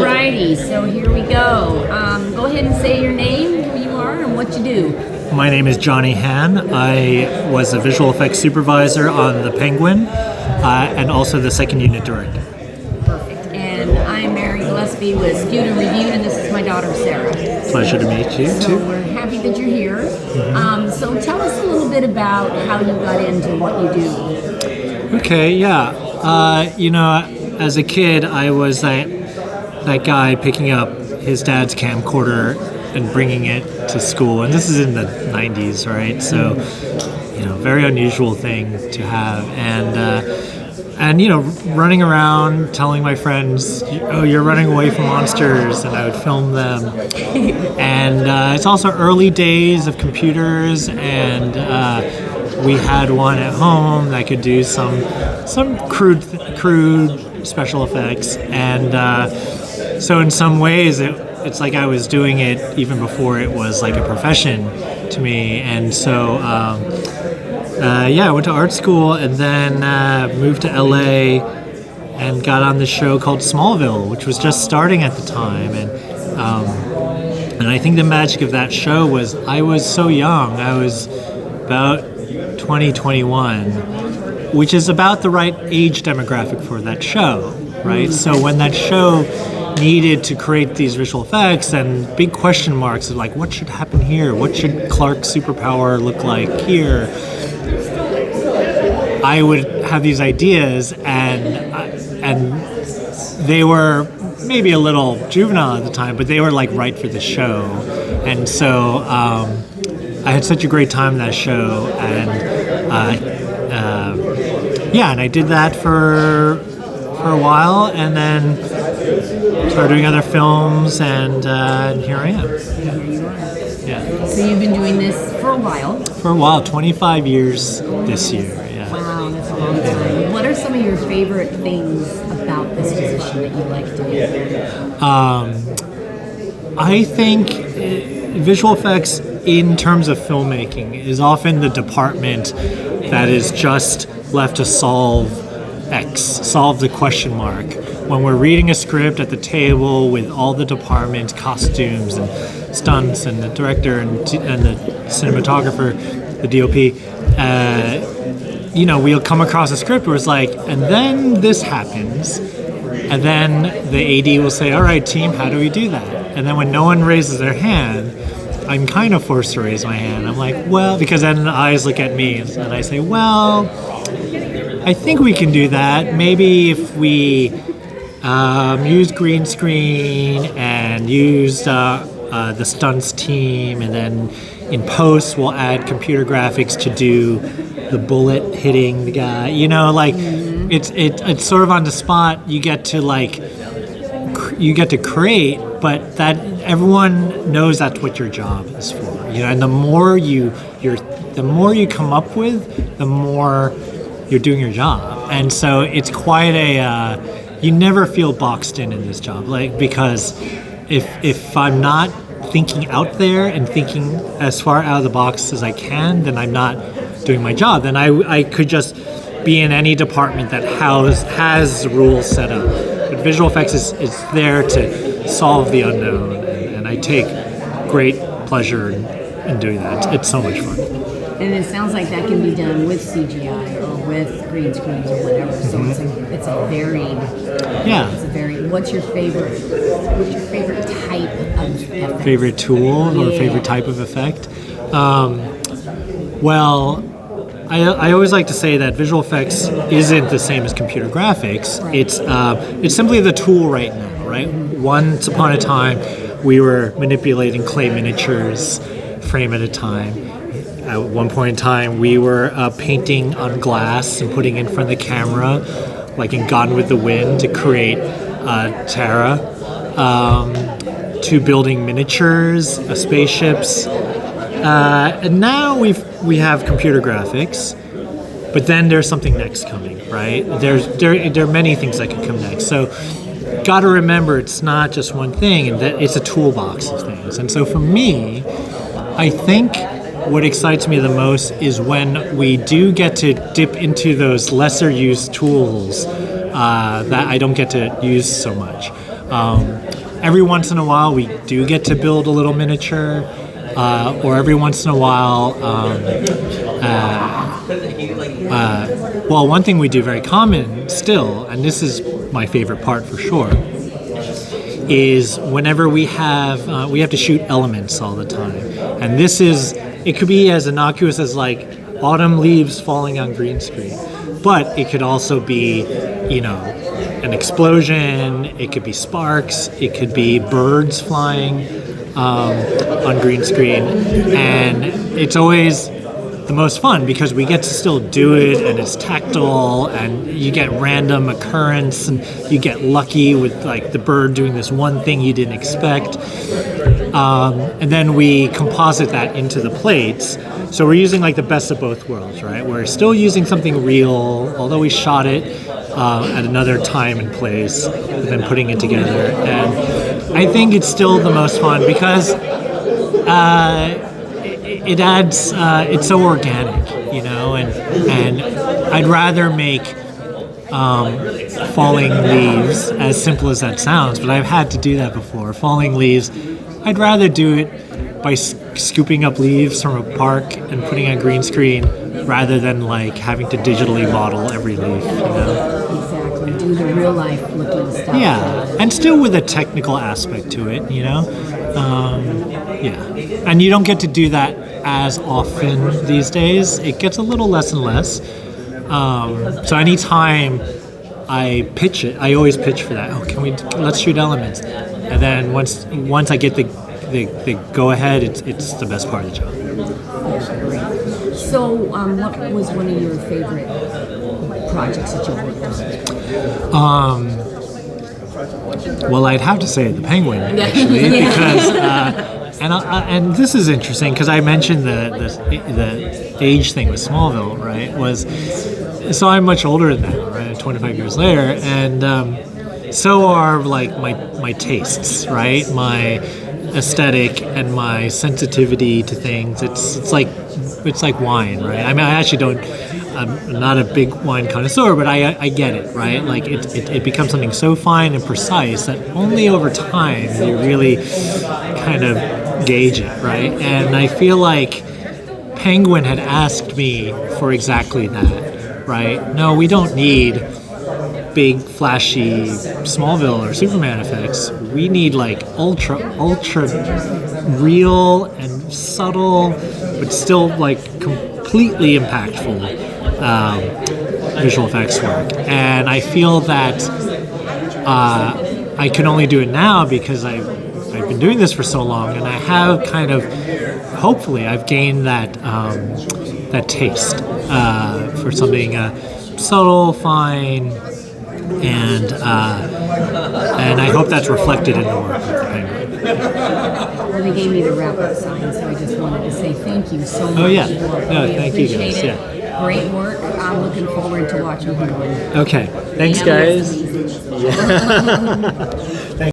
Alrighty, so here we go. Go ahead and say your name, who you are, and what you do. My name is Johnny Han. I was a visual effects supervisor on The Penguin and also the second unit director. Perfect. And I'm Mary Gillespie with Student Review, and this is my daughter, Sarah. Pleasure to meet you, So too. we're happy that you're here. So tell us a little bit about how you got into what you do. Okay, yeah. As a kid, I was that guy picking up his dad's camcorder and bringing it to school. And this is in the 90s, right? So, very unusual thing to have. And running around telling my friends, oh, you're running away from monsters, and I would film them. And it's also early days of computers, and we had one at home that could do some crude special effects. And so in some ways, it's like I was doing it even before it was like a profession to me. And so I went to art school and then moved to LA and got on this show called Smallville, which was just starting at the time. And I think the magic of that show was I was so young. I was about 21, which is about the right age demographic for that show, right? So when that show needed to create these visual effects and big question marks of like, what should happen here? What should Clark's superpower look like here? I would have these ideas, and they were maybe a little juvenile at the time, but they were like right for the show. And so I had such a great time in that show, and I did that for a while, and then started doing other films, and here I am. Here you are. Yeah. So you've been doing this for a while. For a while, 25 years this year. Yeah. Wow, that's a long time. What are some of your favorite things about this position that you like doing? I think visual effects in terms of filmmaking is often the department that is just left to solve the question mark. When we're reading a script at the table with all the departments, costumes and stunts and the director and the cinematographer, the DOP, we'll come across a script where it's like, and then this happens, and then the AD will say, all right, team, how do we do that? And then when no one raises their hand, I'm kind of forced to raise my hand. I'm like, well, because then the eyes look at me and I say, well, I think we can do that. Maybe if we use green screen and use the stunts team, and then in post we'll add computer graphics to do the bullet hitting the guy. It's sort of on the spot. You get to create, but that everyone knows that's what your job is for. And the more you come up with, the more you're doing your job. And so it's quite you never feel boxed in this job, because if I'm not thinking out there and thinking as far out of the box as I can, then I'm not doing my job. Then I could just be in any department that has rules set up. But visual effects is there to solve the unknown, and I take great pleasure in doing that. It's so much fun. And it sounds like that can be done with CGI or with green screens or whatever. So it's a varied. Yeah. What's your favorite type of effect? Favorite tool or favorite type of effect? I always like to say that visual effects isn't the same as computer graphics. Right. It's simply the tool right now, right? Once upon a time, we were manipulating clay miniatures, frame at a time. At one point in time, we were painting on glass and putting it in front of the camera, like in Gone with the Wind, to create Terra, to building miniatures, spaceships. And now we have computer graphics, but then there's something next coming, right? There are many things that can come next. So got to remember it's not just one thing, and that it's a toolbox of things. And so for me, I think what excites me the most is when we do get to dip into those lesser used tools that I don't get to use so much. every once in a while we do get to build a little miniature, or every once in a while. Well, one thing we do very common still, and this is my favorite part for sure, is whenever we have to shoot elements all the time, and it could be as innocuous as like autumn leaves falling on green screen, but it could also be, an explosion. It could be sparks. It could be birds flying on green screen, and it's always the most fun because we get to still do it, and it's tactile, and you get random occurrence, and you get lucky with like the bird doing this one thing you didn't expect, and then we composite that into the plates. So we're using like the best of both worlds, right? We're still using something real, although we shot it at another time and place, and then putting it together. And I think it's still the most fun because it adds, it's so organic, and I'd rather make falling leaves, as simple as that sounds, but I've had to do that before. Falling leaves, I'd rather do it by scooping up leaves from a park and putting on green screen rather than like having to digitally model every leaf, Exactly, do the real life looking stuff. Yeah, and still with a technical aspect to it, yeah. And you don't get to do that as often these days. It gets a little less and less. So anytime I pitch it, I always pitch for that. Let's shoot elements. And then once I get the go ahead, it's the best part of the job. So, what was one of your favorite projects that you worked on? Well, I'd have to say the Penguin, actually, because and this is interesting because I mentioned the age thing with Smallville, right? So I'm much older than that, right? 25 years later, and so are like my tastes, right? My aesthetic and my sensitivity to things. It's like wine, right? I mean, I'm not a big wine connoisseur, but I get it, right? Like it becomes something so fine and precise that only over time you really kind of gauge it, right? And I feel like Penguin had asked me for exactly that, right? No, we don't need big, flashy Smallville or Superman effects. We need like ultra real and subtle, but still like completely impactful visual effects work. And I feel that I can only do it now because I've been doing this for so long, and I have kind of, hopefully, I've gained that taste for something subtle, fine, and I hope that's reflected in the work of the Penguin. Well, they gave me the wrap-up sign, so I just wanted to say thank you so much. Oh yeah, We thank you guys. appreciate it. Yeah. Great work. I'm looking forward to watching you. Okay, thanks guys. Yeah.